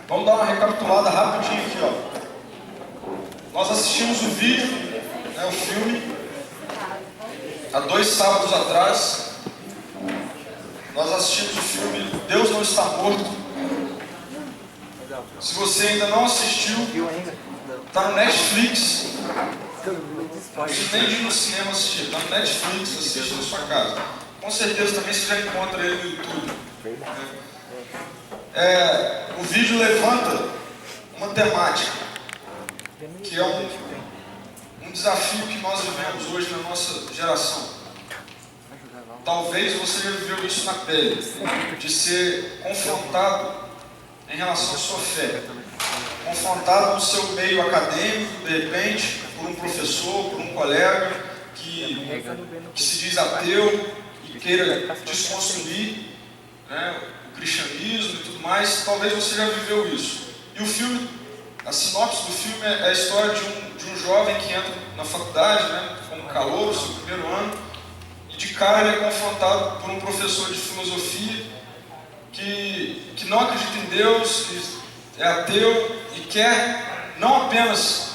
Vamos dar uma recapitulada rapidinho aqui, ó. Nós assistimos o vídeo, o filme, há 2 sábados atrás. Nós assistimos o filme Deus Não Está Morto. Se você ainda não assistiu, está no Netflix. Não precisa nem ir no cinema assistir, está no Netflix, assiste na sua casa. Com certeza também você já encontra ele no YouTube. O vídeo levanta uma temática, que é um desafio que nós vivemos hoje na nossa geração. Talvez você já viveu isso na pele, de ser confrontado em relação à sua fé, confrontado no seu meio acadêmico, de repente, por um professor, por um colega que se diz ateu e queira desconstruir o cristianismo e tudo mais. Talvez você já viveu isso. E o filme, a sinopse do filme é a história de um jovem que entra na faculdade, como calouro, seu primeiro ano, e de cara ele é confrontado por um professor de filosofia que não acredita em Deus, que é ateu e quer não apenas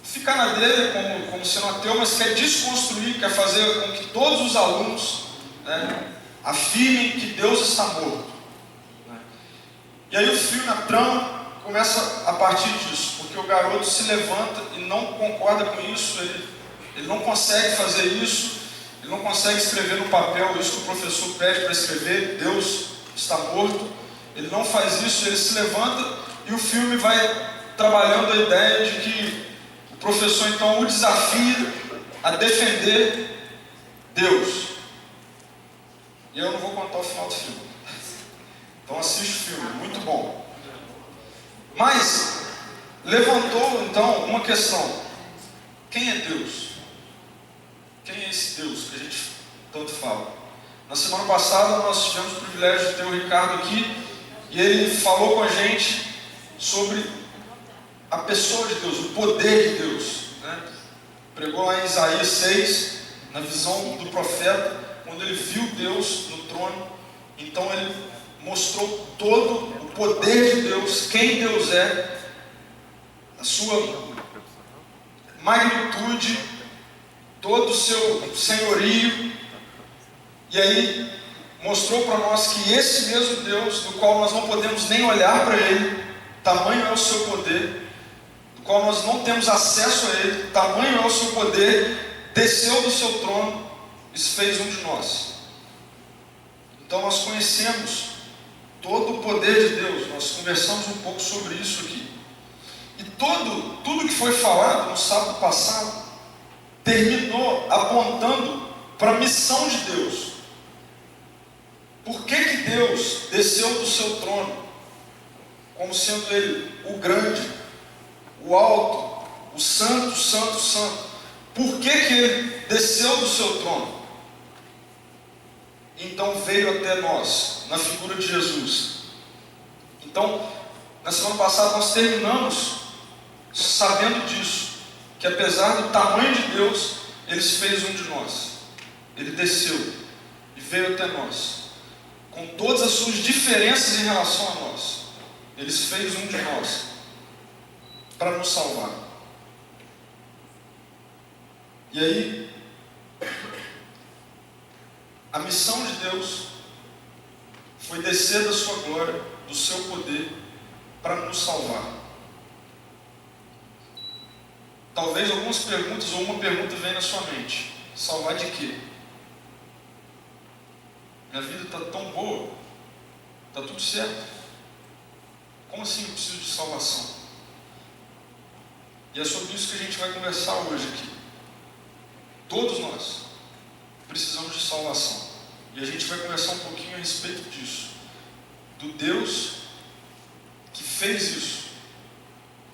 ficar na dele como sendo ateu, mas quer desconstruir, quer fazer com que todos os alunos afirmem que Deus está morto. E aí o filme, a trama, começa a partir disso, porque o garoto se levanta e não concorda com isso, ele não consegue fazer isso, ele não consegue escrever no papel isso que o professor pede para escrever, Deus está morto. Ele não faz isso, ele se levanta e o filme vai trabalhando a ideia de que o professor então o desafia a defender Deus. E eu não vou contar o final do filme. Então assiste o filme, muito bom. Mas levantou então uma questão: quem é Deus? Quem é esse Deus que a gente tanto fala? Na semana passada nós tivemos o privilégio de ter o Ricardo aqui e ele falou com a gente sobre a pessoa de Deus, o poder de Deus. Pregou lá em Isaías 6, na visão do profeta, quando ele viu Deus no trono. Então ele mostrou todo o poder de Deus, quem Deus é, a sua magnitude, todo o seu senhorio. E aí mostrou para nós que esse mesmo Deus, do qual nós não podemos nem olhar para Ele, tamanho é o seu poder, do qual nós não temos acesso a Ele, tamanho é o seu poder, desceu do seu trono e se fez um de nós. Então nós conhecemos todo o poder de Deus, nós conversamos um pouco sobre isso aqui. E tudo que foi falado no sábado passado terminou apontando para a missão de Deus. Por que Deus desceu do seu trono, como sendo Ele o grande, o alto, o santo, santo, santo? Por que Ele desceu do seu trono? Então veio até nós, na figura de Jesus. Então, na semana passada nós terminamos sabendo disso, que apesar do tamanho de Deus, Ele se fez um de nós. Ele desceu e veio até nós, com todas as suas diferenças em relação a nós. Ele se fez um de nós, para nos salvar. E aí, a missão de Deus foi descer da sua glória, do seu poder, para nos salvar. Talvez algumas perguntas ou uma pergunta venha na sua mente: salvar de quê? Minha vida está tão boa, está tudo certo. Como assim eu preciso de salvação? E é sobre isso que a gente vai conversar hoje aqui. Todos nós precisamos de salvação. E a gente vai conversar um pouquinho a respeito disso. Do Deus que fez isso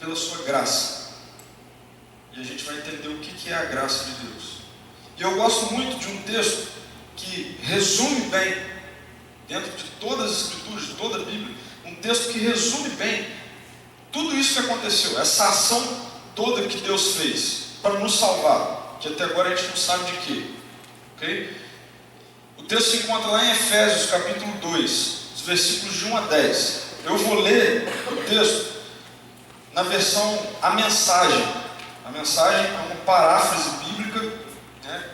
pela sua graça. E a gente vai entender o que é a graça de Deus. E eu gosto muito de um texto que resume bem, dentro de todas as escrituras, de toda a Bíblia, um texto que resume bem tudo isso que aconteceu, essa ação toda que Deus fez para nos salvar, que até agora a gente não sabe de quê. Ok? O texto se encontra lá em Efésios capítulo 2, os versículos de 1 a 10. Eu vou ler o texto na versão A Mensagem. A Mensagem é uma paráfrase bíblica, né,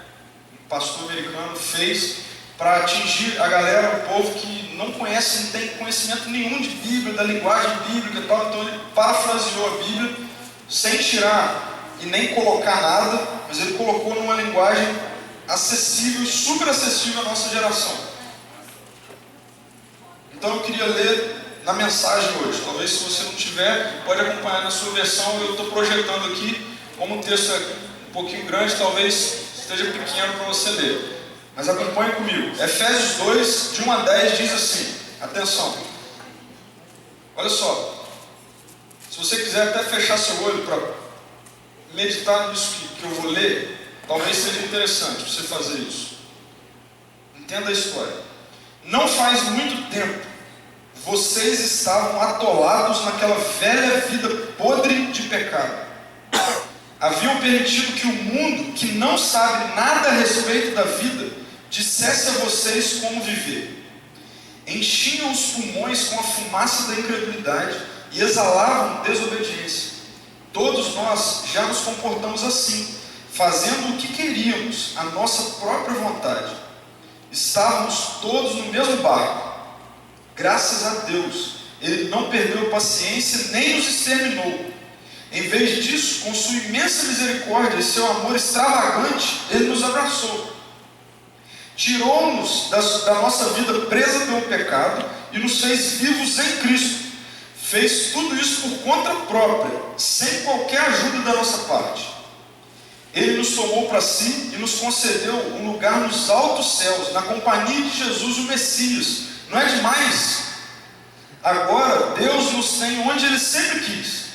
que um pastor americano fez para atingir a galera, o povo que não conhece, não tem conhecimento nenhum de Bíblia, da linguagem bíblica e tal. Então ele parafraseou a Bíblia sem tirar e nem colocar nada, mas ele colocou numa linguagem acessível e super acessível à nossa geração. Então eu queria ler na mensagem hoje. Talvez, se você não tiver, pode acompanhar na sua versão. Eu estou projetando aqui, como o texto é um pouquinho grande, talvez esteja pequeno para você ler. Mas acompanhe comigo. Efésios 2, de 1 a 10, diz assim, atenção, olha só, se você quiser até fechar seu olho para meditar nisso que eu vou ler, talvez seja interessante você fazer isso. Entenda a história. Não faz muito tempo, vocês estavam atolados naquela velha vida podre de pecado. Haviam permitido que o mundo, que não sabe nada a respeito da vida, dissesse a vocês como viver. Enchiam os pulmões com a fumaça da incredulidade e exalavam desobediência. Todos nós já nos comportamos assim, fazendo o que queríamos, a nossa própria vontade. Estávamos todos no mesmo barco. Graças a Deus, Ele não perdeu paciência nem nos exterminou. Em vez disso, com sua imensa misericórdia e seu amor extravagante, Ele nos abraçou. Tirou-nos da nossa vida presa pelo pecado e nos fez vivos em Cristo. Fez tudo isso por conta própria, sem qualquer ajuda da nossa parte. Ele nos tomou para si e nos concedeu um lugar nos altos céus, na companhia de Jesus, o Messias. Não é demais? Agora, Deus nos tem onde Ele sempre quis,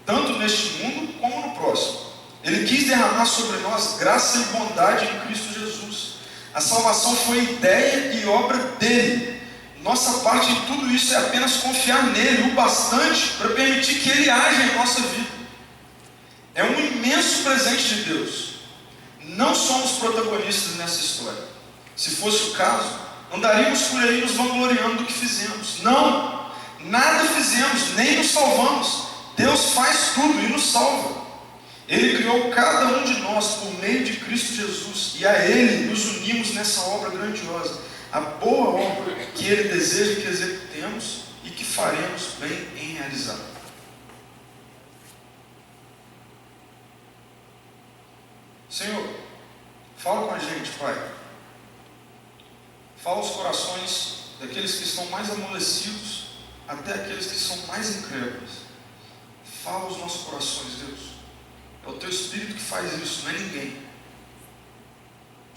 tanto neste mundo como no próximo. Ele quis derramar sobre nós graça e bondade em Cristo Jesus. A salvação foi ideia e obra dele. Nossa parte em tudo isso é apenas confiar nele o bastante para permitir que ele haja em nossa vida. É um imenso presente de Deus. Não somos protagonistas nessa história. Se fosse o caso, andaríamos por aí nos vangloriando do que fizemos. Não, nada fizemos, nem nos salvamos. Deus faz tudo e nos salva. Ele criou cada um de nós por meio de Cristo Jesus, e a Ele nos unimos nessa obra grandiosa, a boa obra que Ele deseja que executemos e que faremos bem em realizar. Senhor, fala com a gente, Pai. Fala os corações daqueles que estão mais amolecidos até aqueles que são mais incrédulos. Fala os nossos corações, Deus. É o Teu Espírito que faz isso, não é ninguém.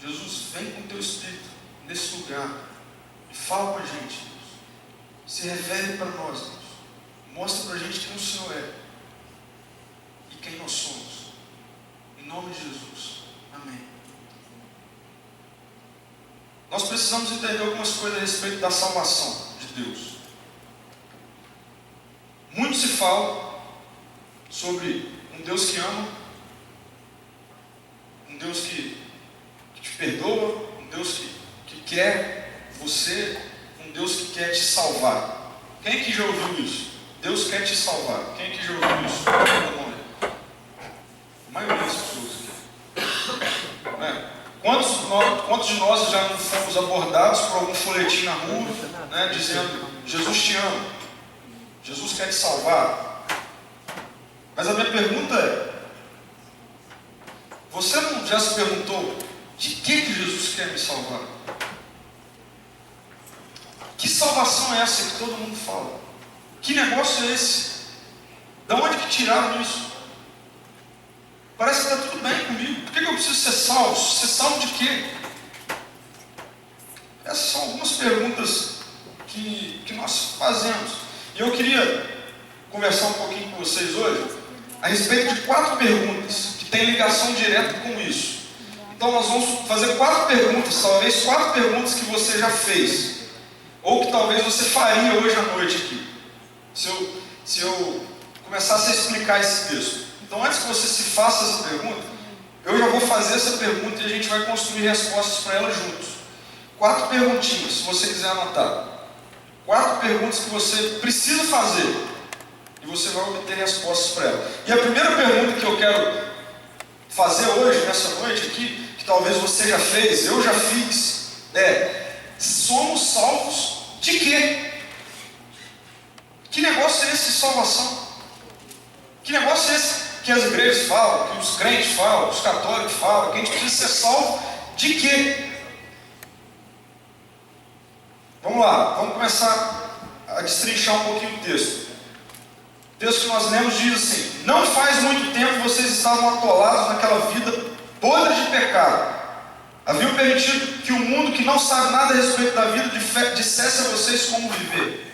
Jesus, vem com o Teu Espírito nesse lugar e fala com a gente, Deus. Se revele para nós, Deus. Mostra para a gente quem o Senhor é e quem nós somos. Em nome de Jesus. Amém. Nós precisamos entender algumas coisas a respeito da salvação de Deus. Muito se fala sobre um Deus que ama, um Deus que te perdoa, um Deus que quer você, um Deus que quer te salvar. Quem aqui já ouviu isso? Deus quer te salvar. Quem aqui já ouviu isso? A maioria das pessoas aqui. Quantos de nós já não fomos abordados por algum folhetim na rua, né, dizendo: Jesus te ama, Jesus quer te salvar? Mas a minha pergunta é: você não já se perguntou de que Jesus quer me salvar? Que salvação é essa que todo mundo fala? Que negócio é esse? De onde que tiraram isso? Parece que está tudo bem comigo. Por que eu preciso ser salvo? Ser salvo de quê? Essas são algumas perguntas que nós fazemos. E eu queria conversar um pouquinho com vocês hoje a respeito de 4 perguntas que têm ligação direta com isso. Então nós vamos fazer 4 perguntas, talvez 4 perguntas que você já fez, ou que talvez você faria hoje à noite aqui, se eu começasse a explicar esse texto. Então, antes que você se faça essa pergunta, eu já vou fazer essa pergunta e a gente vai construir respostas para ela juntos. 4 perguntinhas, se você quiser anotar. 4 perguntas que você precisa fazer e você vai obter respostas para elas. E a primeira pergunta que eu quero fazer hoje, nessa noite aqui, que talvez você já fez, eu já fiz, somos salvos de quê? Que negócio é esse de salvação? Que negócio é esse que as igrejas falam, que os crentes falam, os católicos falam, que a gente precisa ser salvo de quê? Vamos lá, vamos começar a destrinchar um pouquinho o texto. O texto que nós lemos diz assim: não faz muito tempo vocês estavam atolados naquela vida podre de pecado. Haviam permitido que o mundo que não sabe nada a respeito da vida dissesse a vocês como viver.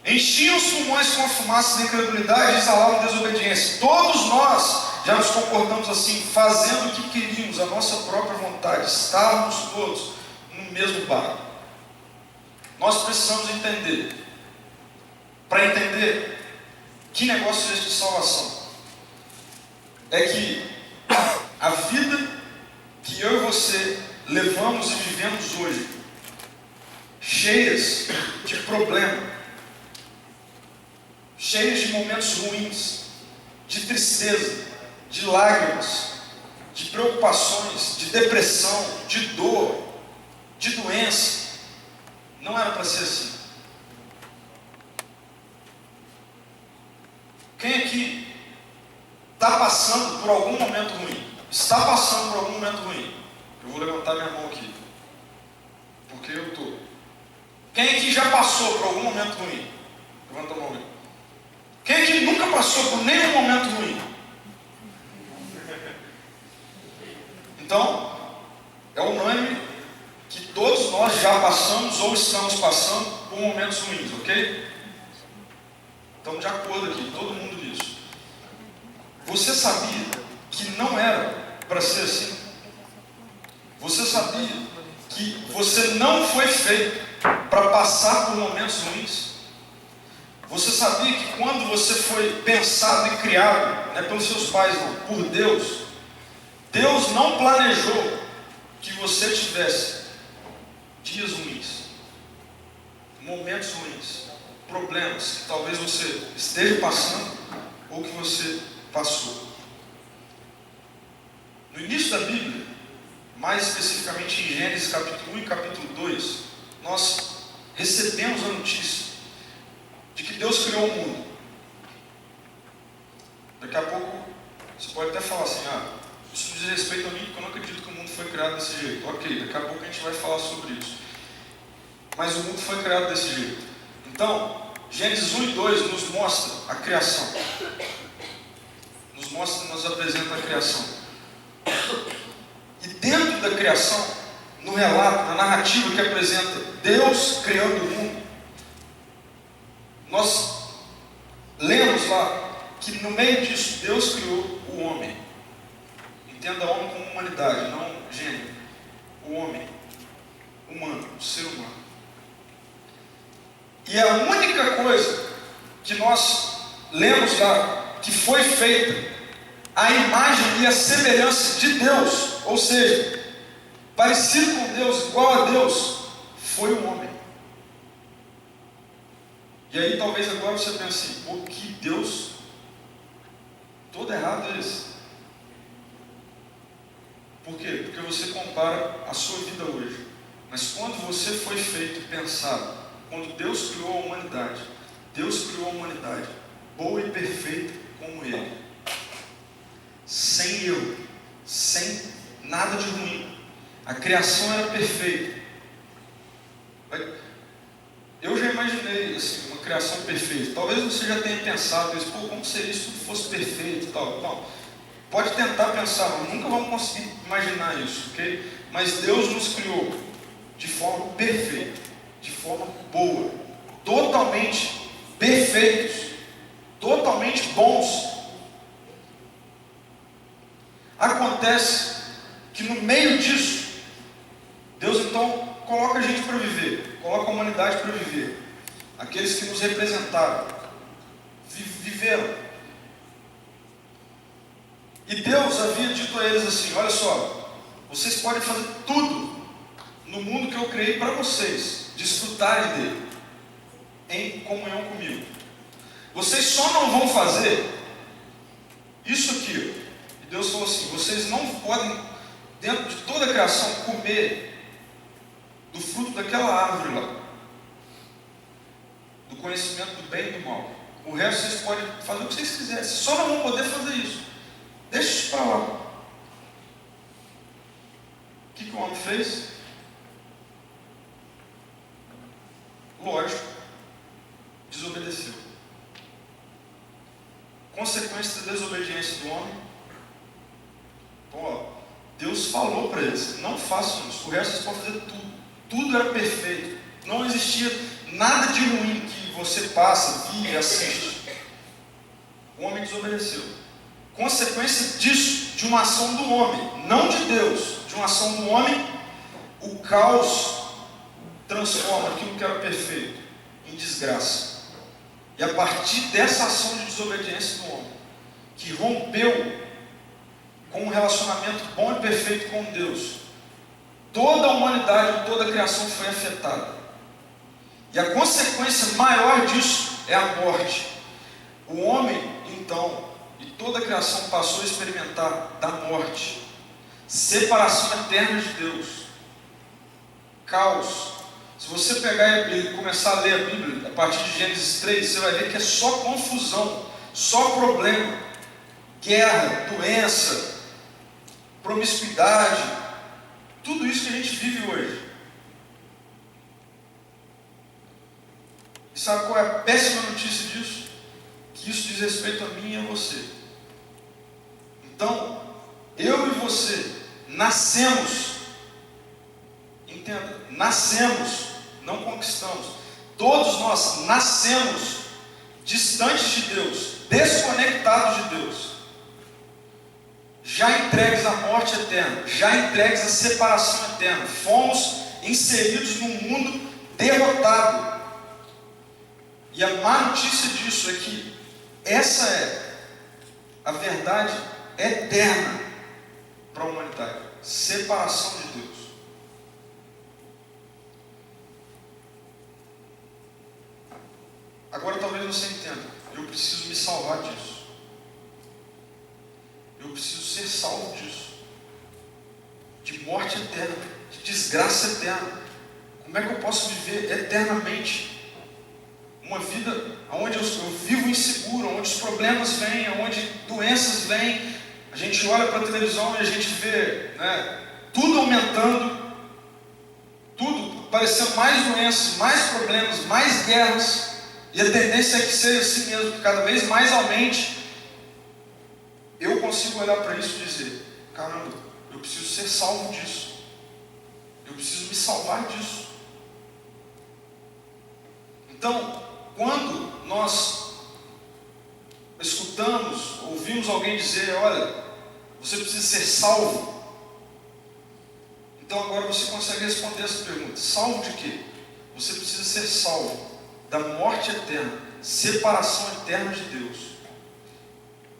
Enchiam os pulmões com a fumaça da incredulidade e exalavam desobediência. Todos nós já nos comportamos assim, fazendo o que queríamos, a nossa própria vontade. Estávamos todos no mesmo barco. Nós precisamos entender, para entender que negócio é esse de salvação, é que a vida que eu e você levamos e vivemos hoje, cheias de problema, cheias de momentos ruins, de tristeza, de lágrimas, de preocupações, de depressão, de dor, de doença, não era para ser assim. Quem aqui está passando por algum momento ruim? Está passando por algum momento ruim? Eu vou levantar minha mão aqui, porque eu estou. Quem aqui já passou por algum momento ruim? Levanta a mão aí. Quem aqui nunca passou por nenhum momento ruim? Então, é unânime que todos nós já passamos ou estamos passando por momentos ruins, ok? Estamos de acordo aqui, todo mundo nisso. Você sabia que não era para ser assim? Você sabia que você não foi feito para passar por momentos ruins? Você sabia que quando você foi pensado e criado, não é pelos seus pais não, por Deus, Deus não planejou que você tivesse dias ruins, momentos ruins, problemas que talvez você esteja passando ou que você passou. No início da Bíblia, mais especificamente em Gênesis capítulo 1 e capítulo 2, nós recebemos a notícia de que Deus criou o mundo. Daqui a pouco você pode até falar assim: isso diz respeito a mim, porque eu não acredito que o mundo foi criado desse jeito. Ok, daqui a pouco a gente vai falar sobre isso. Mas o mundo foi criado desse jeito. Então, Gênesis 1 e 2 nos mostra a criação. Nos apresenta a criação. E dentro da criação, no relato, na narrativa que apresenta Deus criando o mundo, nós lemos lá que no meio disso Deus criou o homem. Entenda homem como humanidade, não gênero. O homem, humano, o ser humano. E a única coisa que nós lemos lá, que foi feita a imagem e a semelhança de Deus, ou seja, parecido com Deus, igual a Deus, foi o homem. E aí talvez agora você pense assim: pô, que Deus todo errado é esse? Por quê? Porque você compara a sua vida hoje. Mas quando você foi feito, pensado, quando Deus criou a humanidade, Deus criou a humanidade boa e perfeita como Ele, sem erro, sem nada de ruim. A criação era perfeita. Eu já imaginei assim, uma criação perfeita. Talvez você já tenha pensado isso: pô, como seria se tudo fosse perfeito e tal. Não, pode tentar pensar, mas nunca vamos conseguir imaginar isso, ok? Mas Deus nos criou de forma perfeita, de forma boa, totalmente perfeitos, totalmente bons. Acontece que no meio disso, Deus então coloca a gente para viver, coloca a humanidade para viver. Aqueles que nos representaram, viveram. E Deus havia dito a eles assim: olha só, vocês podem fazer tudo no mundo que eu criei para vocês, desfrutarem dele. em comunhão comigo. Vocês só não vão fazer isso aqui. E Deus falou assim: vocês não podem, dentro de toda a criação, comer do fruto daquela árvore lá, do conhecimento do bem e do mal. O resto vocês podem fazer o que vocês quiserem, vocês só não vão poder fazer isso. Deixa isso para lá. O que o homem fez? Lógico, desobedeceu. Consequência da desobediência do homem. Ó, Deus falou para eles: não façam isso, o resto vocês podem fazer tudo. Tudo era perfeito. Não existia nada de ruim que você passa, via e assiste. O homem desobedeceu. Consequência disso, de uma ação do homem, não de Deus, de uma ação do homem, o caos transforma aquilo que era perfeito em desgraça. E a partir dessa ação de desobediência do homem, que rompeu com um relacionamento bom e perfeito com Deus, toda a humanidade, toda a criação foi afetada. E a consequência maior disso é a morte. O homem, então, e toda a criação passou a experimentar da morte, separação eterna de Deus, caos. Se você pegar e começar a ler a Bíblia, a partir de Gênesis 3, você vai ver que é só confusão, só problema, guerra, doença, promiscuidade, tudo isso que a gente vive hoje. E sabe qual é a péssima notícia disso? Que isso diz respeito a mim e a você. Então, eu e você nascemos, entenda, nascemos, não conquistamos. Todos nós nascemos distantes de Deus, desconectados de Deus, já entregues à morte eterna, já entregues à separação eterna. Fomos inseridos num mundo derrotado. E a má notícia disso é que essa é a verdade eterna para a humanidade: separação de Deus. Agora talvez você entenda: eu preciso me salvar disso, eu preciso ser salvo disso, de morte eterna, de desgraça eterna. Como é que eu posso viver eternamente uma vida onde eu vivo inseguro, onde os problemas vêm, onde doenças vêm? A gente olha para a televisão e a gente vê, né, tudo aumentando, tudo parecendo mais doenças, mais problemas, mais guerras, e a tendência é que seja assim mesmo, que cada vez mais aumente. Eu consigo olhar para isso e dizer: caramba, eu preciso ser salvo disso, eu preciso me salvar disso. Então, quando nós escutamos, ouvimos alguém dizer: olha, você precisa ser salvo, então agora você consegue responder essa pergunta: salvo de quê? Você precisa ser salvo da morte eterna, separação eterna de Deus,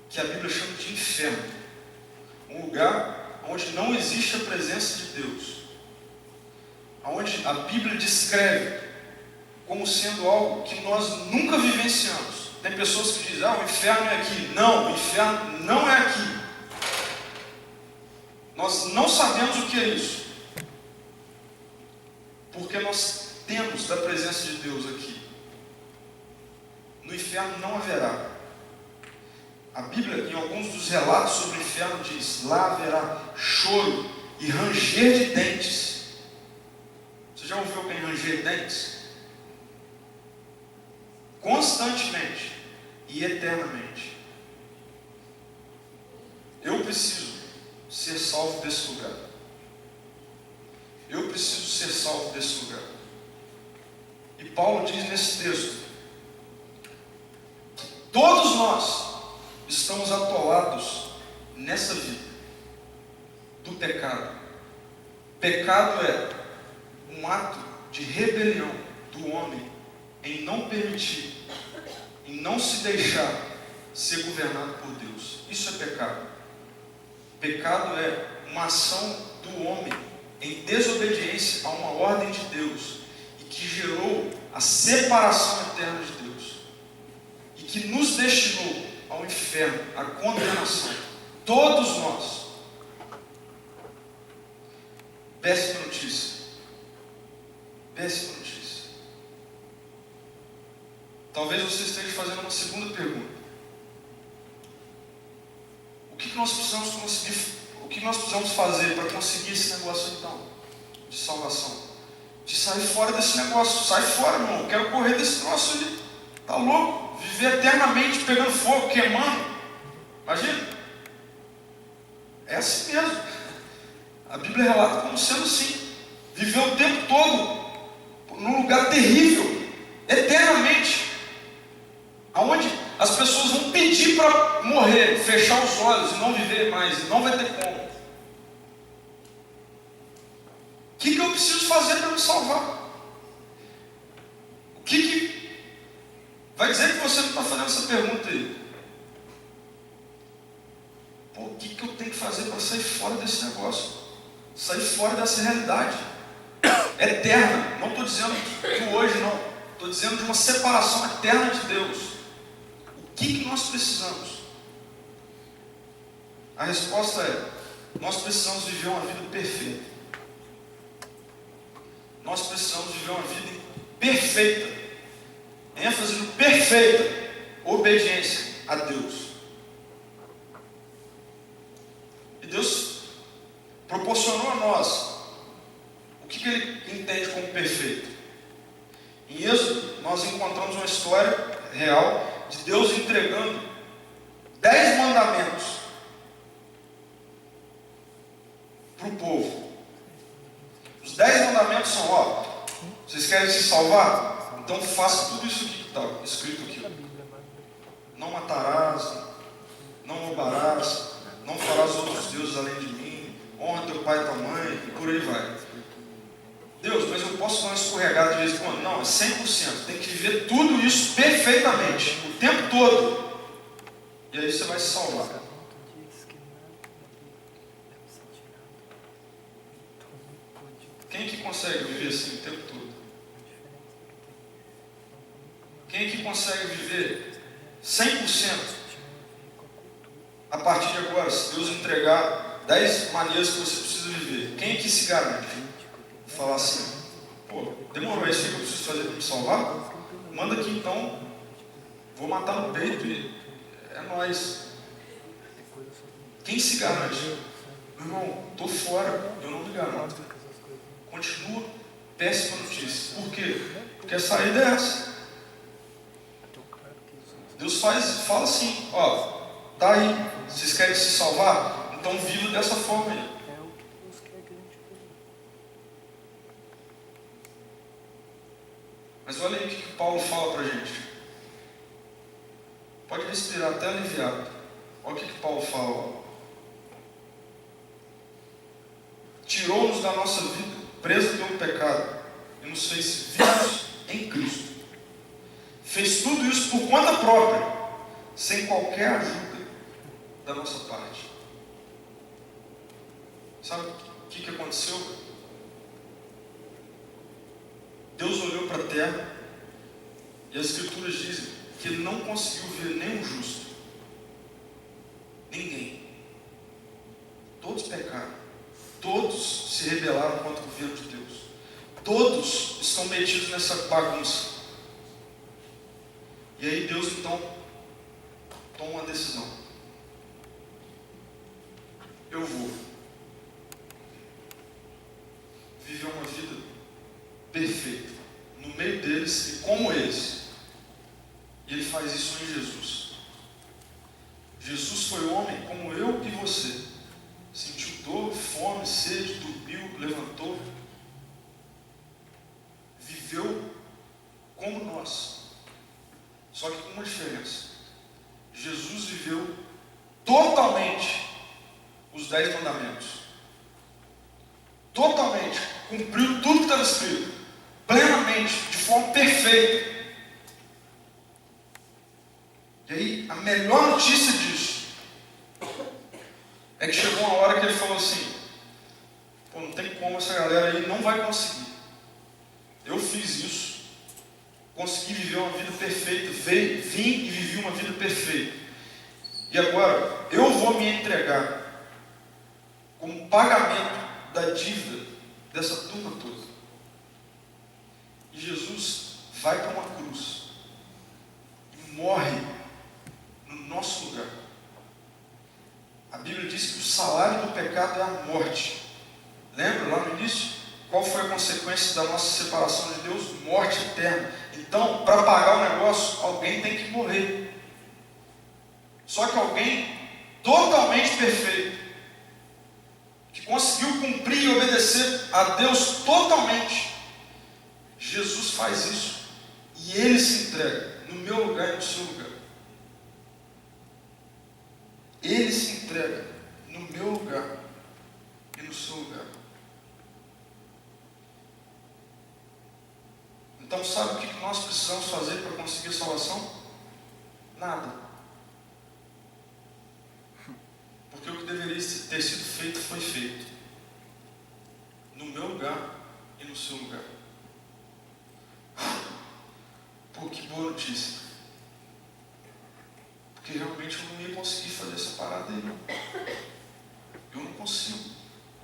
que a Bíblia chama de inferno, um lugar onde não existe a presença de Deus, onde a Bíblia descreve como sendo algo que nós nunca vivenciamos. Tem pessoas que dizem: o inferno é aqui. Não, o inferno não é aqui. Nós não sabemos o que é isso, porque nós temos da presença de Deus aqui. No inferno não haverá. A Bíblia, em alguns dos relatos sobre o inferno, diz: lá haverá choro e ranger de dentes. Você já ouviu alguém ranger de dentes? Constantemente e eternamente. Eu preciso ser salvo desse lugar. Eu preciso ser salvo desse lugar. E Paulo diz nesse texto: todos nós estamos atolados nessa vida do pecado. Pecado é um ato de rebelião do homem em não permitir, em não se deixar ser governado por Deus. Isso é pecado. Pecado é uma ação do homem em desobediência a uma ordem de Deus, e que gerou a separação eterna de Deus e que nos destinou ao inferno, à condenação. Todos nós. Péssima notícia. Péssima notícia. Talvez você esteja fazendo uma segunda pergunta. O que nós precisamos conseguir? O que nós precisamos fazer para conseguir esse negócio então de salvação? De sair fora desse negócio. Sai fora, irmão. Eu quero correr desse troço ali. Tá louco? Viver eternamente pegando fogo, queimando. Imagina. É assim mesmo. A Bíblia relata como sendo assim. Viver o tempo todo num lugar terrível, eternamente, aonde as pessoas vão pedir para morrer, fechar os olhos e não viver mais, e não vai ter como. O que eu preciso fazer para me salvar? O que vai dizer que você não está fazendo essa pergunta aí? Pô, o que eu tenho que fazer para sair fora desse negócio? Sair fora dessa realidade eterna. Não estou dizendo de hoje, não. Estou dizendo de uma separação eterna de Deus. O que nós precisamos? A resposta é: nós precisamos viver uma vida perfeita. Nós precisamos viver uma vida perfeita. ênfase no perfeita obediência a Deus. E Deus proporcionou a nós o que Ele entende como perfeito. Em Êxodo, nós encontramos uma história real de Deus entregando 10 mandamentos para o povo. Os 10 mandamentos são: vocês querem se salvar? Então faça tudo isso que está escrito aqui. Não matarás, não roubarás, não farás outros deuses além de mim, honra teu pai e tua mãe, e por aí vai. Deus, mas eu posso dar uma escorregada de vez em quando? Não, é 100%. Tem que viver tudo isso perfeitamente, o tempo todo. E aí você vai se salvar. Quem que consegue viver assim o tempo todo? Quem que consegue viver 100%? A partir de agora, se Deus entregar 10 maneiras que você precisa viver, quem que se garante? Falar assim: pô, demorou isso que eu preciso fazer para me salvar? Manda aqui então, vou matar no peito e é nóis. Quem se garante? Meu irmão, estou fora, eu não me garanto. Continua péssima notícia. Por quê? Porque a saída é essa. Deus fala assim: tá aí, vocês querem se salvar? Então viva dessa forma aí. Mas olha aí o que Paulo fala para a gente. Pode respirar até aliviado. Olha o que Paulo fala. Tirou-nos da nossa vida, preso pelo pecado, e nos fez vivos em Cristo. Fez tudo isso por conta própria, sem qualquer ajuda da nossa parte. Sabe o que aconteceu? Deus olhou para a terra e as Escrituras dizem que Ele não conseguiu ver nenhum justo. Ninguém. Todos pecaram. Todos se rebelaram contra o governo de Deus. Todos estão metidos nessa bagunça. E aí Deus então toma uma decisão. Eu vou viver uma vida perfeita no meio deles e como eles. E Ele faz isso em Jesus. Jesus foi homem como eu e você. Sentiu dor, fome, sede, dormiu, levantou. Viveu como nós. Só que com uma diferença. Jesus viveu totalmente os 10 mandamentos. Totalmente. Cumpriu tudo que estava escrito. Plenamente, de forma perfeita. E aí, a melhor notícia disso é que chegou uma hora que ele falou assim: pô, não tem como, essa galera aí não vai conseguir. Eu fiz isso, consegui viver uma vida perfeita, vim e vivi uma vida perfeita. E agora, eu vou me entregar como pagamento da dívida dessa turma toda. E Jesus vai para uma cruz e morre no nosso lugar. A Bíblia diz que o salário do pecado é a morte. Lembra lá no início? Qual foi a consequência da nossa separação de Deus? Morte eterna. Então, para pagar o negócio, alguém tem que morrer. Só que alguém totalmente perfeito, que conseguiu cumprir e obedecer a Deus totalmente. Jesus faz isso. E Ele se entrega no meu lugar e no seu lugar. Ele se entrega no meu lugar e no seu lugar. Então, sabe o que nós precisamos fazer para conseguir a salvação? Nada. Porque o que deveria ter sido feito foi feito. No meu lugar e no seu lugar. Pô, que boa notícia. Porque realmente eu não ia conseguir fazer essa parada aí, não. Eu não consigo.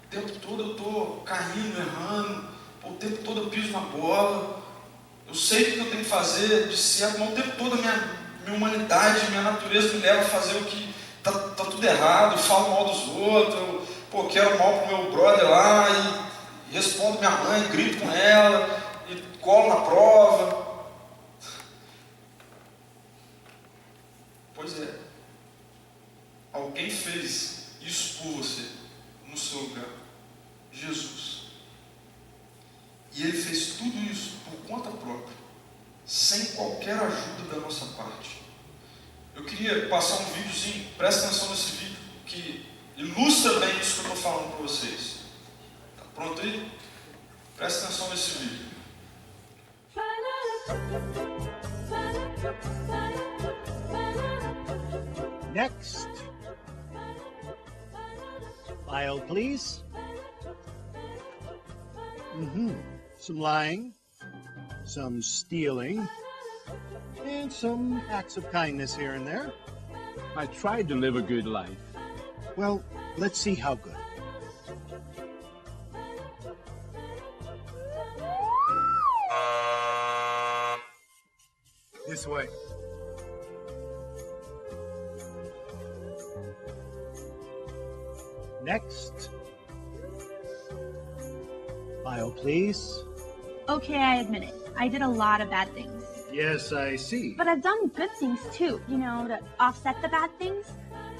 O tempo todo eu estou caindo, errando. O tempo todo eu piso na bola. Eu sei o que eu tenho que fazer de certo, mas o tempo todo a minha humanidade, minha natureza me leva a fazer o que está tudo errado. Eu falo mal dos outros, eu quero mal pro meu brother lá e respondo minha mãe, grito com ela e colo na prova. Pois é, alguém fez isso por você, no seu lugar, Jesus. E Ele fez tudo isso por conta própria, sem qualquer ajuda da nossa parte. Eu queria passar um videozinho, presta atenção nesse vídeo, que ilustra bem isso que eu estou falando para vocês. Tá pronto aí? Presta atenção nesse vídeo. Next. File, please. Some lying, some stealing, and some acts of kindness here and there. I tried to live a good life. Well, let's see how good. This way. Next. File, please. Okay, I admit it. I did a lot of bad things. Yes, I see. But I've done good things too, to offset the bad things.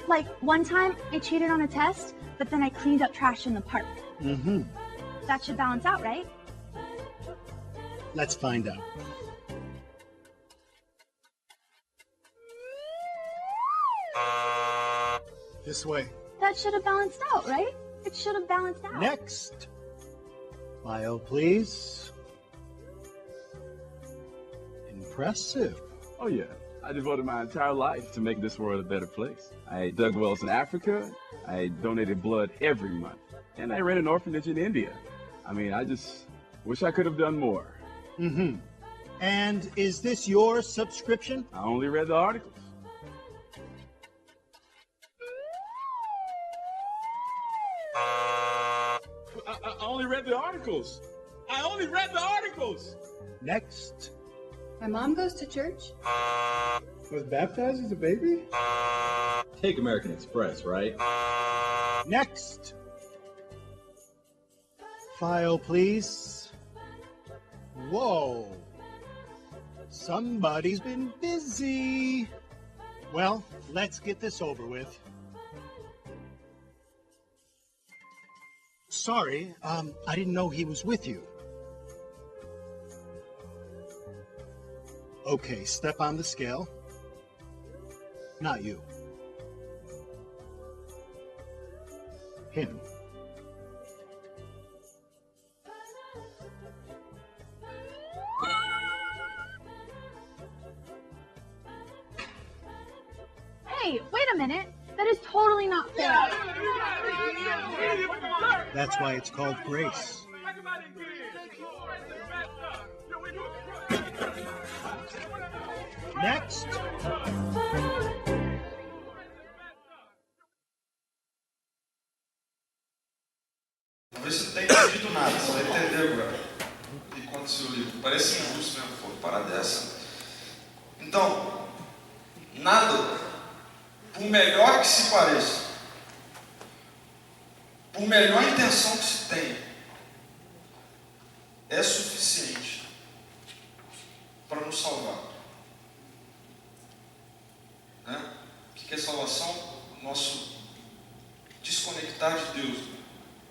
Like, one time, I cheated on a test, but then I cleaned up trash in the park. That should balance out, right? Let's find out. This way. That should have balanced out, right? It should have balanced out. Next. File, please. Impressive. Oh yeah, I devoted my entire life to make this world a better place. I dug wells in Africa, I donated blood every month, and I ran an orphanage in India. I mean, I just wish I could have done more. And is this your subscription? I only read the articles. I only read the articles. I only read the articles. Next. My mom goes to church. Was baptized as a baby? Take American Express, right? Next. File, please. Whoa. Somebody's been busy. Well, let's get this over with. Sorry, I didn't know he was with you. Okay, step on the scale. Not you. Him. Hey, wait a minute. That is totally not fair. That's why it's called grace. Next. Talvez você não tenha entendido nada, você vai entender agora. E conta o seu livro. Parece injusto mesmo, pô, parar dessa. Então, nada, por melhor que se pareça, por melhor intenção que se tenha, é suficiente para nos salvar. Né? O que é salvação? O nosso desconectar de Deus,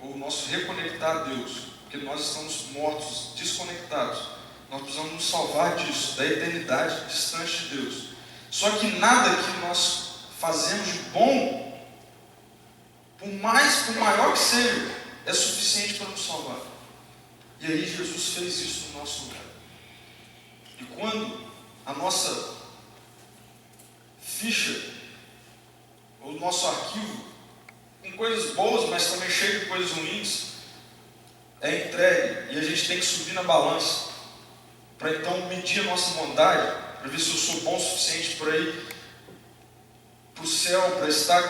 ou o nosso reconectar a Deus, porque nós estamos mortos, desconectados. Nós precisamos nos salvar disso, da eternidade distante de Deus. Só que nada que nós fazemos de bom, por maior que seja, é suficiente para nos salvar. E aí Jesus fez isso no nosso lugar. E quando a nossa ficha, ou o nosso arquivo, com coisas boas, mas também cheio de coisas ruins, é entregue, e a gente tem que subir na balança, para então medir a nossa bondade, para ver se eu sou bom o suficiente para ir para o céu, para estar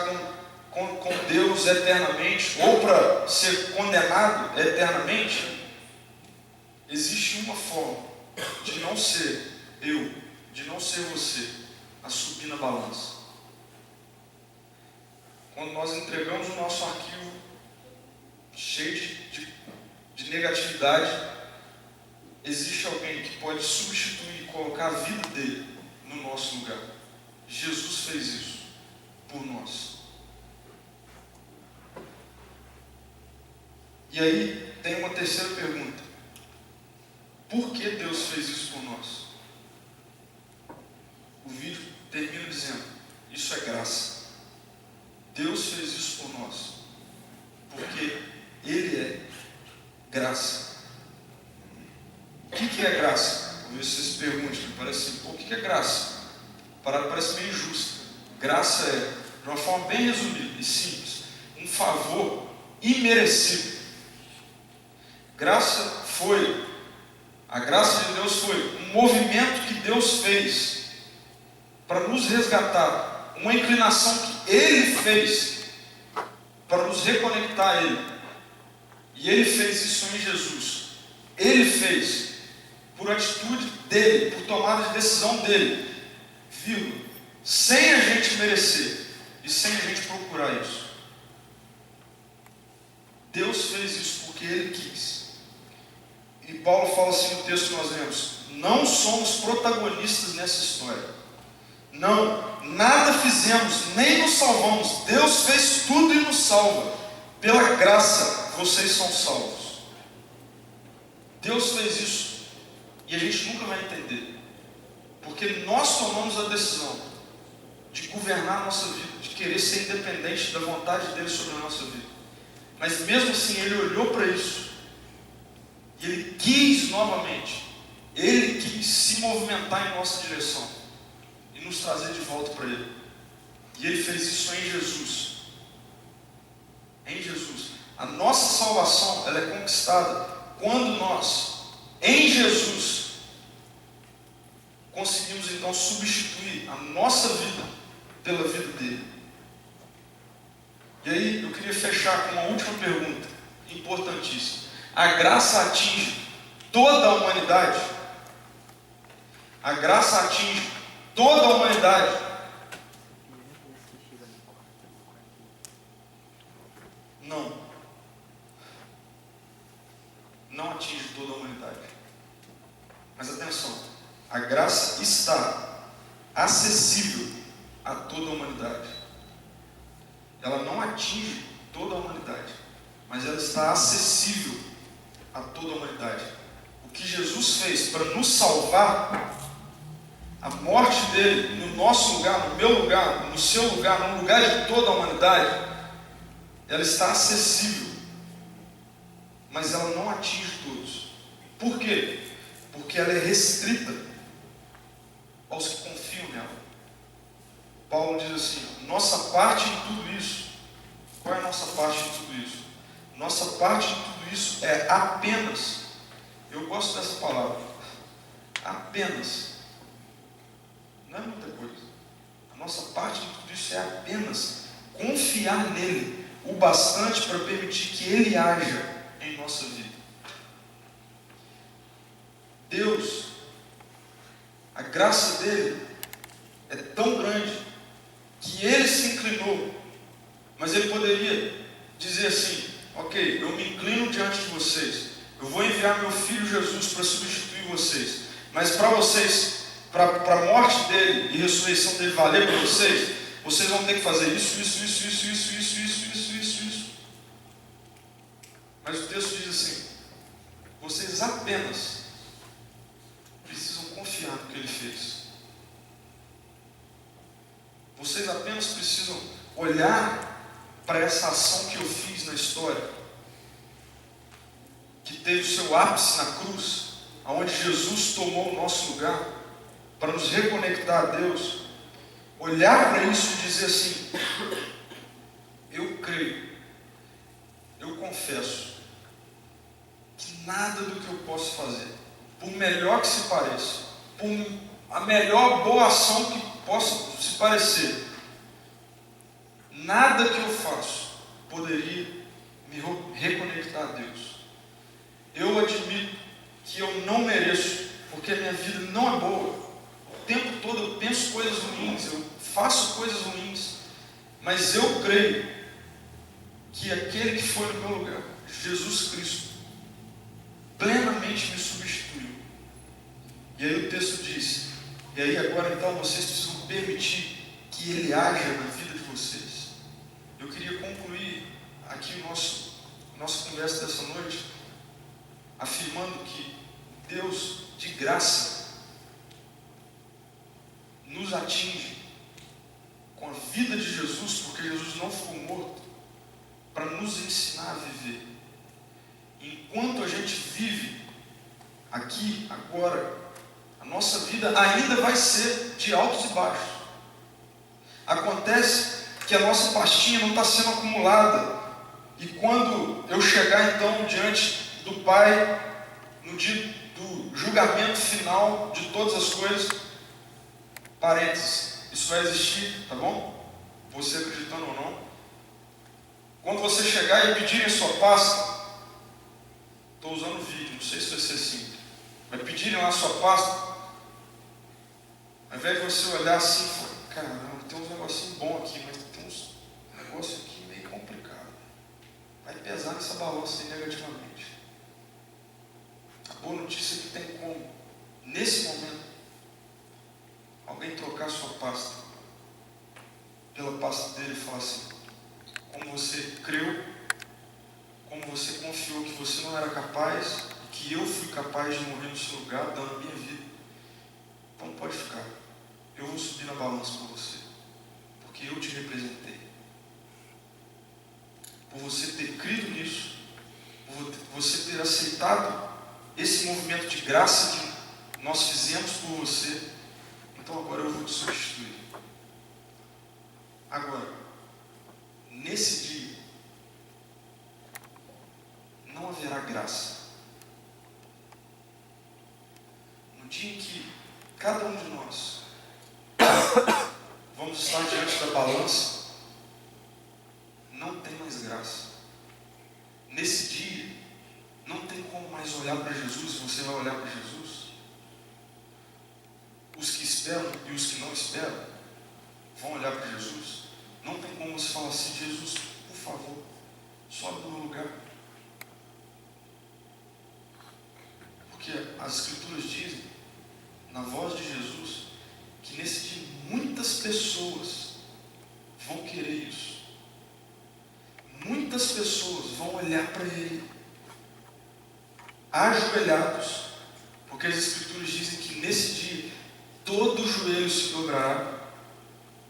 com Deus eternamente, ou para ser condenado eternamente. Existe uma forma de não ser eu, de não ser você, a subir na balança. Quando nós entregamos o nosso arquivo cheio de negatividade, existe alguém que pode substituir e colocar a vida dele no nosso lugar. Jesus fez isso por nós. E aí tem uma terceira pergunta. Por que Deus fez isso por nós? O vídeo termina dizendo: isso é graça. Deus fez isso por nós, porque Ele é graça. O que é graça? Talvez você se pergunte, parece assim, o que é graça? A parada parece meio injusta. Graça é, de uma forma bem resumida e simples, um favor imerecido. A graça de Deus foi um movimento que Deus fez para nos resgatar, uma inclinação que Ele fez para nos reconectar a Ele. E Ele fez isso em Jesus. Ele fez por atitude dEle, por tomada de decisão dEle, sem a gente merecer e sem a gente procurar isso. Deus fez isso porque Ele quis. E Paulo fala assim no texto que nós lemos: não somos protagonistas nessa história. Não, nada fizemos, nem nos salvamos. Deus fez tudo e nos salva. Pela graça, vocês são salvos. Deus fez isso. E a gente nunca vai entender. Porque nós tomamos a decisão de governar a nossa vida, de querer ser independente da vontade dele sobre a nossa vida. Mas mesmo assim, Ele olhou para isso. E Ele quis novamente. Ele quis se movimentar em nossa direção e nos trazer de volta para Ele. E Ele fez isso em Jesus. Em Jesus. A nossa salvação, ela é conquistada quando nós, em Jesus, conseguimos então substituir a nossa vida pela vida dele. E aí eu queria fechar com uma última pergunta, importantíssima. A graça atinge toda a humanidade? A graça atinge toda a humanidade? Não. Não atinge toda a humanidade. Mas atenção, a graça está acessível a toda a humanidade. Ela não atinge toda a humanidade, mas ela está acessível a toda a humanidade. O que Jesus fez para nos salvar, a morte dele no nosso lugar, no meu lugar, no seu lugar, no lugar de toda a humanidade, ela está acessível, mas ela não atinge todos. Por quê? Porque ela é restrita aos que confiam nela. Paulo diz assim: nossa parte em tudo isso. Qual é a nossa parte em tudo isso? Nossa parte em tudo isso é apenas, eu gosto dessa palavra, apenas, não é muita coisa, a nossa parte de tudo isso é apenas confiar nele o bastante para permitir que ele haja em nossa vida. Deus, a graça dele é tão grande que ele se inclinou, mas ele poderia dizer assim: ok, eu me inclino diante de vocês, eu vou enviar meu filho Jesus para substituir vocês, mas para vocês, para a morte dele e ressurreição dele valer para vocês, vocês vão ter que fazer isso. Mas o texto diz assim: vocês apenas precisam confiar no que ele fez. Vocês apenas precisam olhar para essa ação que eu fiz na história, que teve o seu ápice na cruz, onde Jesus tomou o nosso lugar para nos reconectar a Deus. Olhar para isso e dizer assim: eu creio, eu confesso que nada do que eu posso fazer, por melhor que se pareça, por a melhor boa ação que possa se parecer, nada que eu faço poderia me reconectar a Deus. Eu admito que eu não mereço, porque a minha vida não é boa. O tempo todo eu penso coisas ruins, eu faço coisas ruins, mas eu creio que aquele que foi no meu lugar, Jesus Cristo, plenamente me substituiu. E aí o texto diz: e aí agora então vocês precisam permitir que ele haja na vida de vocês. Eu queria concluir aqui nossa conversa dessa noite afirmando que Deus de graça nos atinge com a vida de Jesus, porque Jesus não ficou morto, para nos ensinar a viver. Enquanto a gente vive aqui, agora, a nossa vida ainda vai ser de altos e baixos. Acontece que a nossa pastinha não está sendo acumulada, e quando eu chegar então diante do Pai, no dia do julgamento final de todas as coisas, parênteses, isso vai existir, tá bom? Você acreditando ou não, quando você chegar e pedirem a sua pasta, estou usando vídeo, não sei se vai ser assim, mas pedirem lá a sua pasta, ao invés de você olhar assim e falar: caramba, tem uns negocinhos bons aqui, mas tem uns negócios aqui meio complicado, vai pesar nessa balança aí negativamente. A boa notícia é que tem como, nesse momento, alguém trocar sua pasta pela pasta dele e falar assim: como você creu, como você confiou que você não era capaz, e que eu fui capaz de morrer no seu lugar, dando a minha vida, então pode ficar, eu vou subir na balança por você, porque eu te representei. Por você ter crido nisso, por você ter aceitado esse movimento de graça que nós fizemos por você, então agora eu vou te substituir. Agora, nesse dia, não haverá graça. No dia em que cada um de nós vamos estar diante da balança, não tem mais graça. Nesse dia, não tem como mais olhar para Jesus. Você vai olhar para Jesus. Os que esperam e os que não esperam vão olhar para Jesus. Não tem como você falar assim: Jesus, por favor, sobe no meu lugar. Porque as Escrituras dizem, na voz de Jesus, que nesse dia muitas pessoas vão querer isso. Muitas pessoas vão olhar para Ele ajoelhados, porque as Escrituras dizem que nesse dia todo joelho se dobrará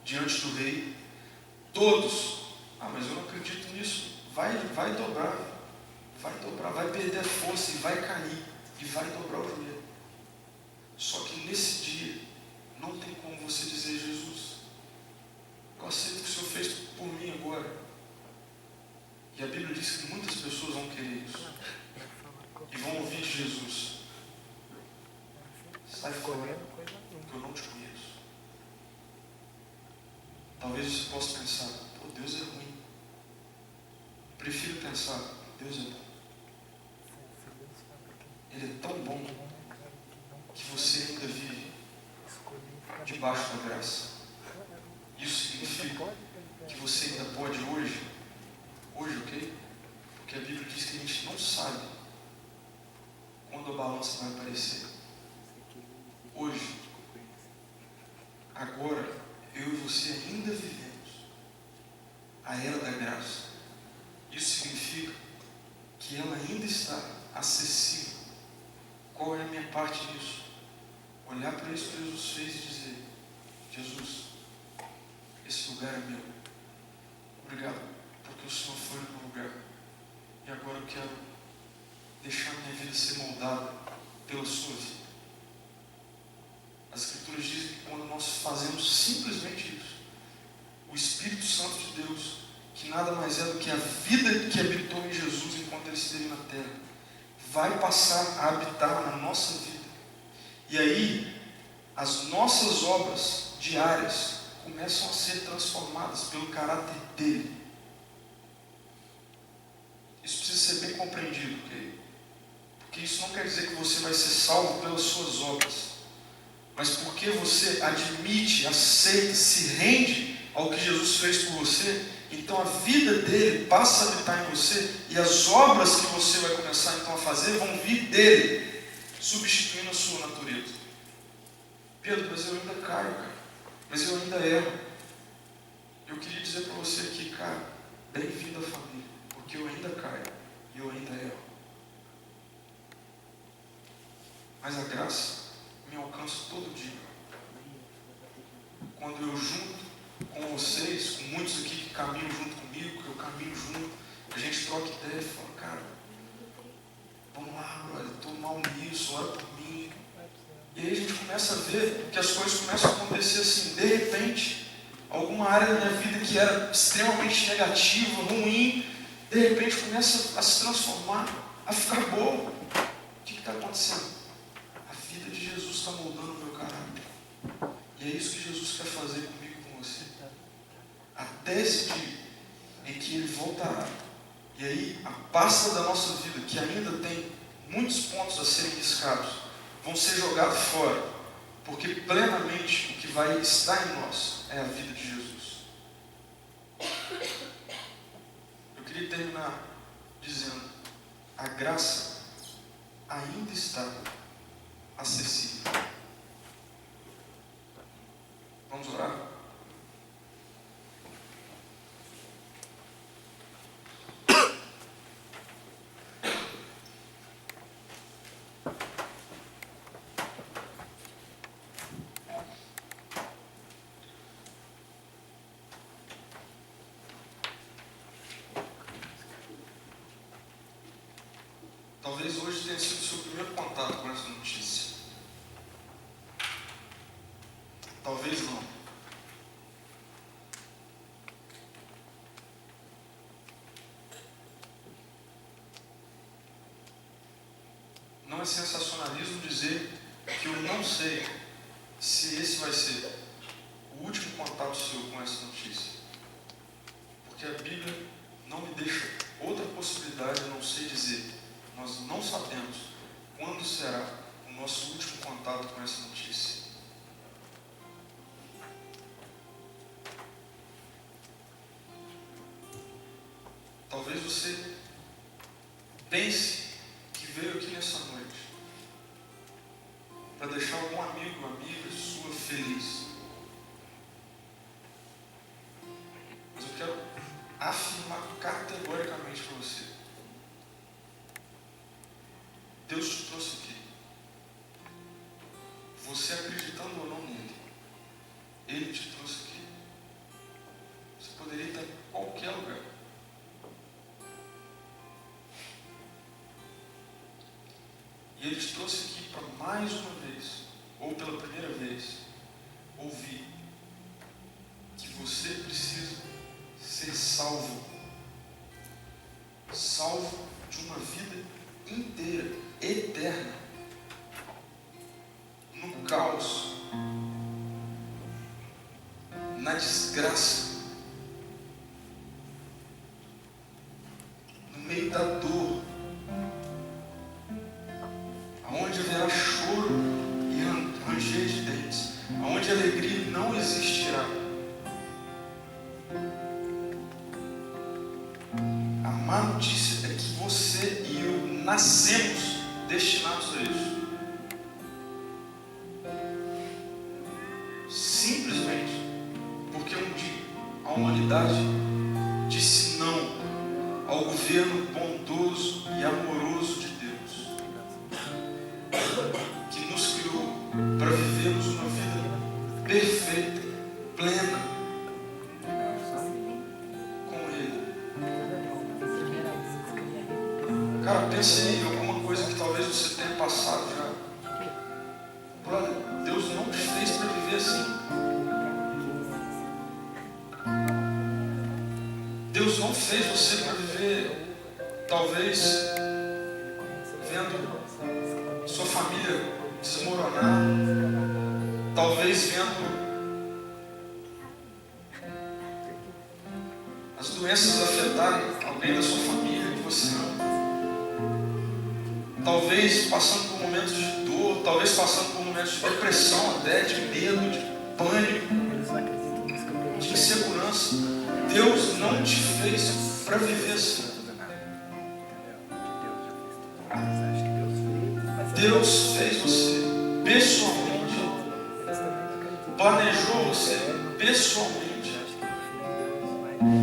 diante do Rei. Todos. Ah, mas eu não acredito nisso. Vai dobrar, vai perder a força e vai cair, e vai dobrar o joelho. Só que nesse dia não tem como você dizer: Jesus, eu aceito o que o Senhor fez por mim agora. E a Bíblia diz que muitas pessoas vão querer isso e vão ouvir de Jesus: sai fora, porque eu não te conheço. Talvez você possa pensar, pô, Deus é ruim. Prefiro pensar, Deus é bom. Ele é tão bom que você ainda vive debaixo da graça. Isso significa que você ainda pode hoje, ok? Porque a Bíblia diz que a gente não sabe quando a balança vai aparecer. Hoje, agora, eu e você ainda vivemos a era da graça. Isso significa que ela ainda está acessível. Qual é a minha parte nisso? Olhar para isso que Jesus fez e dizer, Jesus, esse lugar é meu. Obrigado, porque o Senhor foi no meu lugar. E agora eu quero deixar minha vida ser moldada pela sua vida. As Escrituras dizem que quando nós fazemos simplesmente isso, o Espírito Santo de Deus, que nada mais é do que a vida que habitou em Jesus enquanto ele esteve na terra, vai passar a habitar na nossa vida. E aí, as nossas obras diárias começam a ser transformadas pelo caráter dele. Isso precisa ser bem compreendido, ok? Porque isso não quer dizer que você vai ser salvo pelas suas obras, mas porque você admite, aceita, se rende ao que Jesus fez por você, então a vida dele passa a habitar em você, e as obras que você vai começar então a fazer vão vir dele, substituindo a sua natureza. Pedro, mas eu ainda caio, cara. Mas eu ainda erro. Eu queria dizer para você aqui, cara, bem-vindo à família, porque eu ainda caio e eu ainda erro. Mas a graça me alcança todo dia. Quando eu junto com vocês, com muitos aqui que caminham junto comigo, que eu caminho junto, a gente troca ideia e fala, cara, vamos lá, brother, estou mal nisso, ora por mim. E aí a gente começa a ver que as coisas começam a acontecer assim, de repente, alguma área da minha vida que era extremamente negativa, ruim, de repente começa a se transformar, a ficar boa. O que está acontecendo? A vida de Jesus está moldando o meu caráter. E é isso que Jesus quer fazer comigo e com você. Até esse dia em que Ele voltará. E aí a pasta da nossa vida, que ainda tem muitos pontos a serem riscados, vão ser jogados fora, porque plenamente o que vai estar em nós é a vida de Jesus. Eu queria terminar dizendo, a graça ainda está acessível. Vamos orar? Talvez hoje tenha sido o seu primeiro contato com essa notícia. Talvez não. Não é sensacionalismo dizer que eu não sei se esse vai ser o último contato seu com essa notícia. Porque a Bíblia não me deixa outra possibilidade a não ser dizer, nós não sabemos quando será o nosso último contato com essa notícia. Talvez você pense que veio aqui nessa noite para deixar algum amigo ou amiga sua feliz. Mas eu quero afirmar categoricamente para você. Deus te trouxe aqui. Você acreditando ou não nele, Ele te trouxe aqui. Você poderia estar em qualquer lugar. E Ele te trouxe aqui para mais uma vez, ou pela primeira vez, ouvir que você precisa ser salvo. Salvo de uma vida inteira, eterna, no desgraça, no meio da dor, aonde haverá choro e ranger de dentes, aonde a alegria não existirá. A má notícia é que você e eu nascemos destinados a isso. Simplesmente porque um dia a humanidade disse não ao governo bondoso e amoroso de Deus, que nos criou para vivermos uma vida perfeita, plena com Ele. Cara, pense em alguma coisa que talvez você tenha passado já. Brother, Deus não te fez para viver assim. Deus não fez você para viver, talvez, vendo sua família desmoronar, talvez vendo as doenças afetarem alguém da sua família que você ama, talvez passando por momentos de dor, talvez passando por momentos de depressão até, de medo, de pânico, de insegurança. Deus não te fez para viver assim. Deus fez você pessoalmente, planejou você pessoalmente,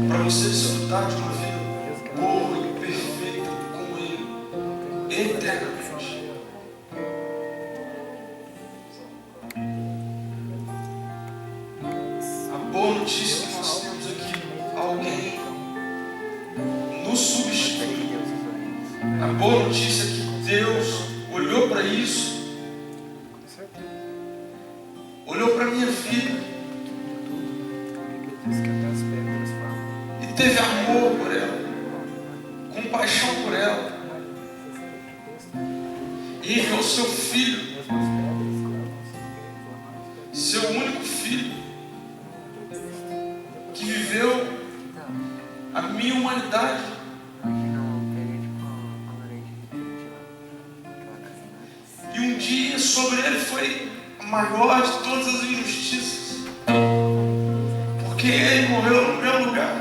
para você desfrutar de uma vida boa e perfeita com Ele, eternamente. A boa notícia que nós temos aqui, alguém nos substitui. A boa notícia é que Deus olhou para isso, olhou para a minha vida e teve amor por ela, compaixão por ela, e enviou seu filho, seu único filho, que viveu a minha humanidade. E um dia sobre ele foi a maior de todas as injustiças, porque ele morreu no meu lugar.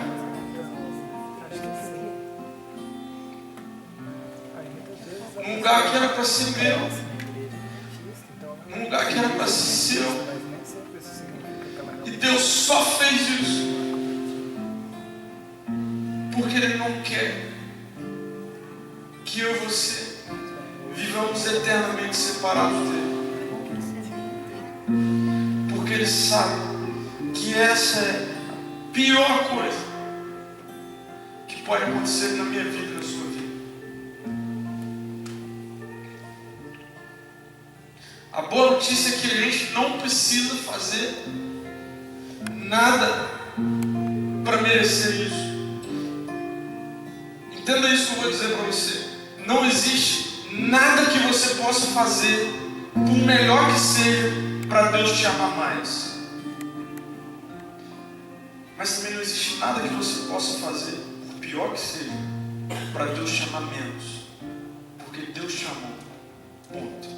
Num lugar que era para ser meu, num lugar que era para ser seu. E Deus só fez isso porque Ele não quer que eu e você vivamos eternamente separados dele. Porque Ele sabe que essa é a pior coisa que pode acontecer na minha vida e na sua vida. A boa notícia é que a gente não precisa fazer nada para merecer isso. Entenda isso que eu vou dizer para você. Não existe nada que você possa fazer, por melhor que seja, para Deus te amar mais. Mas também não existe nada que você possa fazer, por pior que seja, para Deus te amar menos. Porque Deus te amou. Ponto.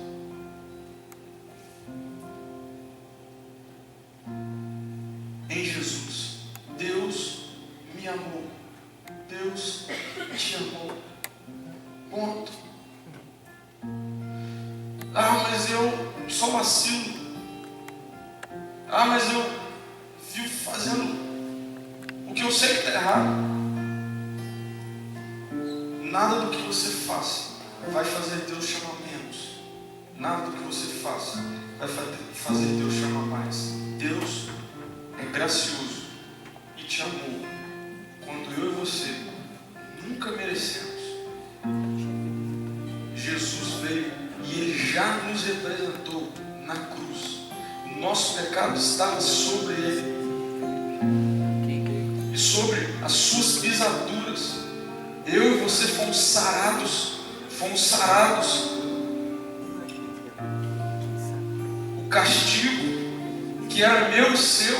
Em Jesus, Deus me amou. Deus te amou. Ponto. Ah, mas eu só vacilo. Ah, mas eu vivo fazendo o que eu sei que está errado. Nada do que você faça vai fazer Deus te amar menos. Nada do que você faça vai fazer Deus te amar mais. Deus é gracioso e te amou quando eu e você nunca merecemos. Jesus veio e Ele já nos representou na cruz. O nosso pecado estava sobre Ele e sobre as suas pisaduras. Eu e você fomos sarados. O castigo que era meu e seu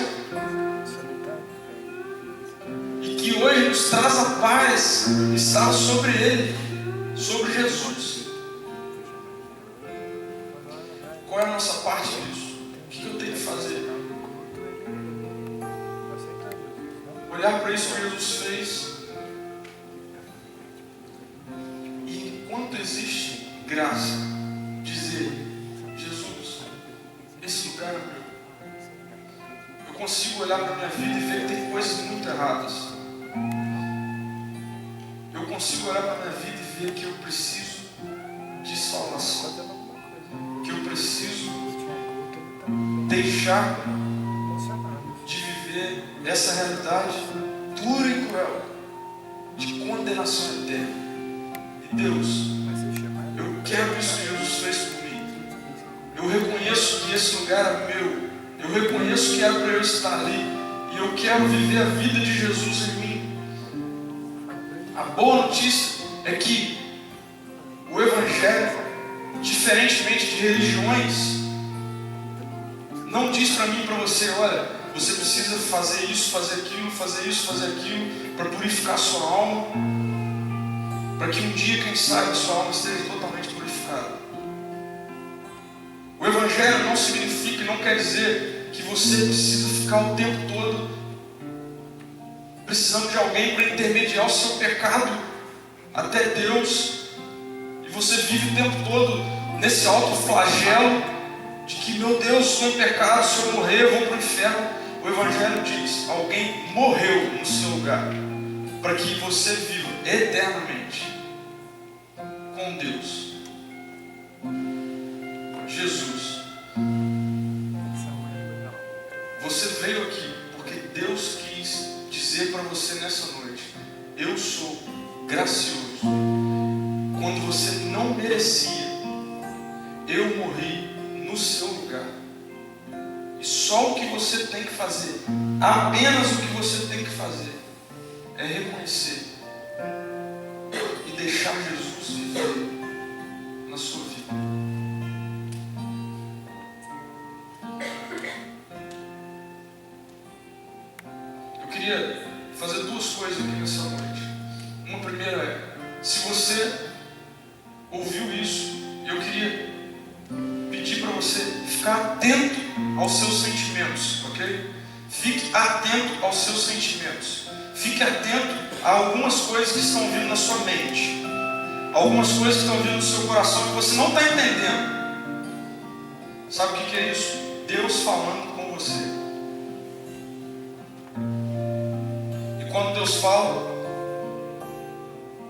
Deus traz a paz, está sobre ele, sobre Jesus. Qual é a nossa parte disso? O que eu tenho que fazer? Olhar para isso que Jesus fez. E enquanto existe graça, dizer: Jesus, esse lugar é meu. Eu consigo olhar para a minha vida e ver que tem coisas muito erradas. Eu consigo olhar para a minha vida e ver que eu preciso de salvação. Que eu preciso deixar de viver essa realidade dura e cruel de condenação eterna. E Deus, eu quero isso que Jesus fez por mim. Eu reconheço que esse lugar é meu. Eu reconheço que era para eu estar ali. E eu quero viver a vida de Jesus em mim. A boa notícia é que o Evangelho, diferentemente de religiões, não diz para mim e para você: olha, você precisa fazer isso, fazer aquilo, fazer isso, fazer aquilo, para purificar a sua alma, para que um dia, quem sabe, a sua alma esteja totalmente purificada. O Evangelho não significa e não quer dizer que você precisa ficar o tempo todo precisando de alguém para intermediar o seu pecado até Deus, e você vive o tempo todo nesse alto flagelo de que, meu Deus, sou em pecado, se eu morrer eu vou para o inferno. O Evangelho diz: alguém morreu no seu lugar para que você viva eternamente com Deus. Jesus, você veio aqui porque Deus quis dizer para você nessa noite: eu sou gracioso. Quando você não merecia, eu morri no seu lugar. E só o que você tem que fazer, apenas o que você tem que fazer, é reconhecer e deixar Jesus viver na sua vida. Eu queria fazer duas coisas aqui nessa noite. Uma primeira é: se você ouviu isso, eu queria pedir para você ficar atento aos seus sentimentos, ok? Fique atento aos seus sentimentos. Fique atento a algumas coisas que estão vindo na sua mente, algumas coisas que estão vindo no seu coração que você não está entendendo. Sabe o que é isso? Deus falando com você. E quando Deus fala,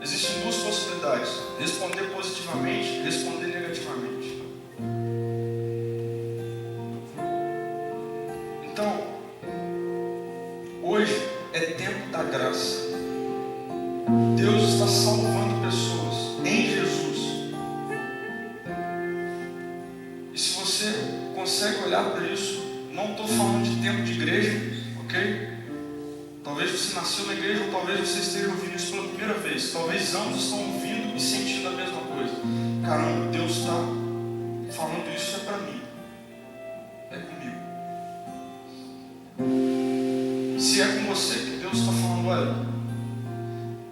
existem duas possibilidades: responder positivamente e responder negativamente. Então, hoje é tempo da graça. Deus está salvando pessoas em Jesus. E se você consegue olhar para isso, não estou falando de tempo de igreja, ok? Talvez você nasceu na igreja, ou talvez você esteja ouvindo isso pela primeira vez. Talvez ambos estão ouvindo e sentindo a mesma coisa. Caramba, Deus está falando isso, é para mim, é comigo. Se é com você que Deus está falando: olha,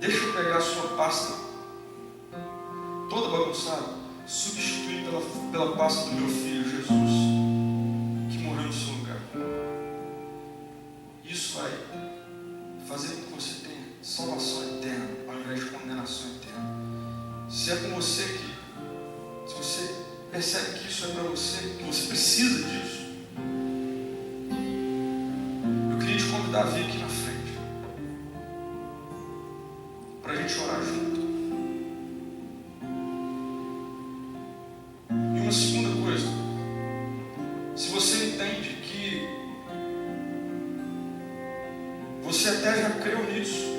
deixa eu pegar a sua pasta toda bagunçada, substituir pela pasta do meu filho Jesus, que morreu no seu lugar. Isso vai fazer com que você tenha salvação eterna ao invés de condenação eterna. Se é com você que, se você percebe que isso é para você, que você precisa disso, eu queria te convidar a vir aqui na frente para a gente orar junto. E uma segunda coisa: se você entende que você até já creu nisso,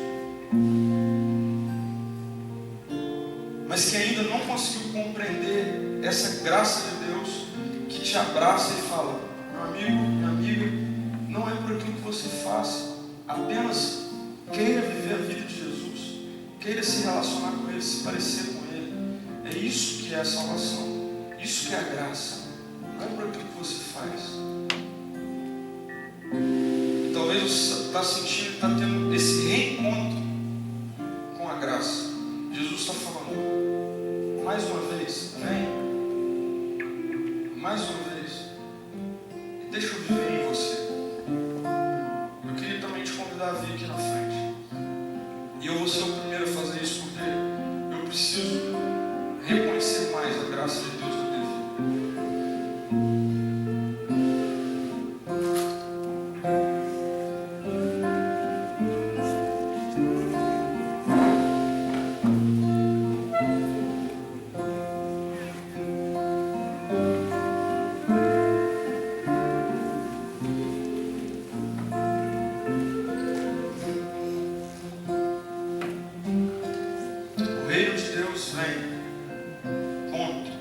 mas que ainda não conseguiu compreender essa graça de Deus que te abraça e fala: meu amigo, minha amiga, não é por aquilo que você faz, apenas queira viver a vida de Jesus, queira se relacionar com Ele, se parecer com Ele. É isso que é a salvação, isso que é a graça, não é por aquilo que você faz. E talvez você está sentindo, está tendo esse reencontro mais uma vez, e deixa eu viver em você. Eu queria também te convidar a vir aqui na frente. E eu vou ser o primeiro a fazer isso porque eu preciso reconhecer mais a graça de Deus na minha vida. O reino de Deus vem. Ponto.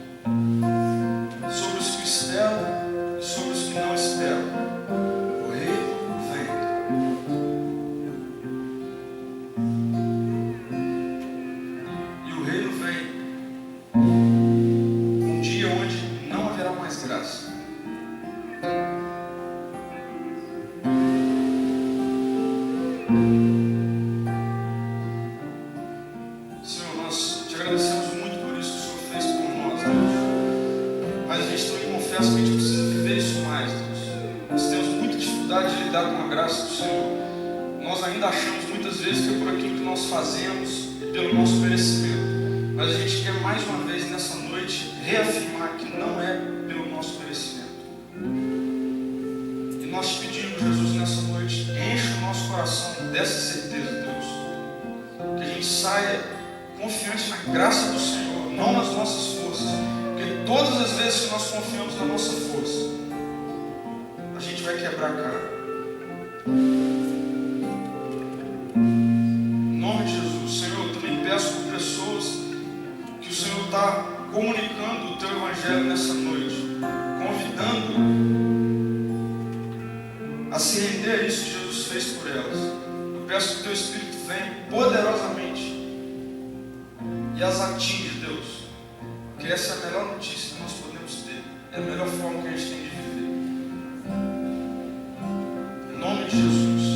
Sobre os que esperam e sobre os que não esperam. O reino vem. E o reino vem um dia onde não haverá mais graça. Senhor, nós te agradecemos muito por isso que o Senhor fez por nós, Deus. Mas a gente também confessa que a gente precisa viver isso mais, Deus. Nós temos muita dificuldade de lidar com a graça do Senhor. Nós ainda achamos muitas vezes que é por aquilo que nós fazemos e pelo nosso merecimento. Mas a gente quer mais uma vez nessa noite reafirmar que não é pelo nosso merecimento. E nós te pedimos, Jesus, nessa noite, enche o nosso coração dessa certeza, Deus. Que a gente saia confiante na graça do Senhor, não nas nossas forças. Porque todas as vezes que nós confiamos na nossa força, a gente vai quebrar a cara. Em nome de Jesus, Senhor, eu também peço por pessoas que o Senhor está comunicando o Teu Evangelho nessa noite, convidando a se render a isso que Jesus fez por elas. Eu peço que o Teu Espírito venha poderosamente e as atinge, Deus. Porque essa é a melhor notícia que nós podemos ter. É a melhor forma que a gente tem de viver. Em nome de Jesus.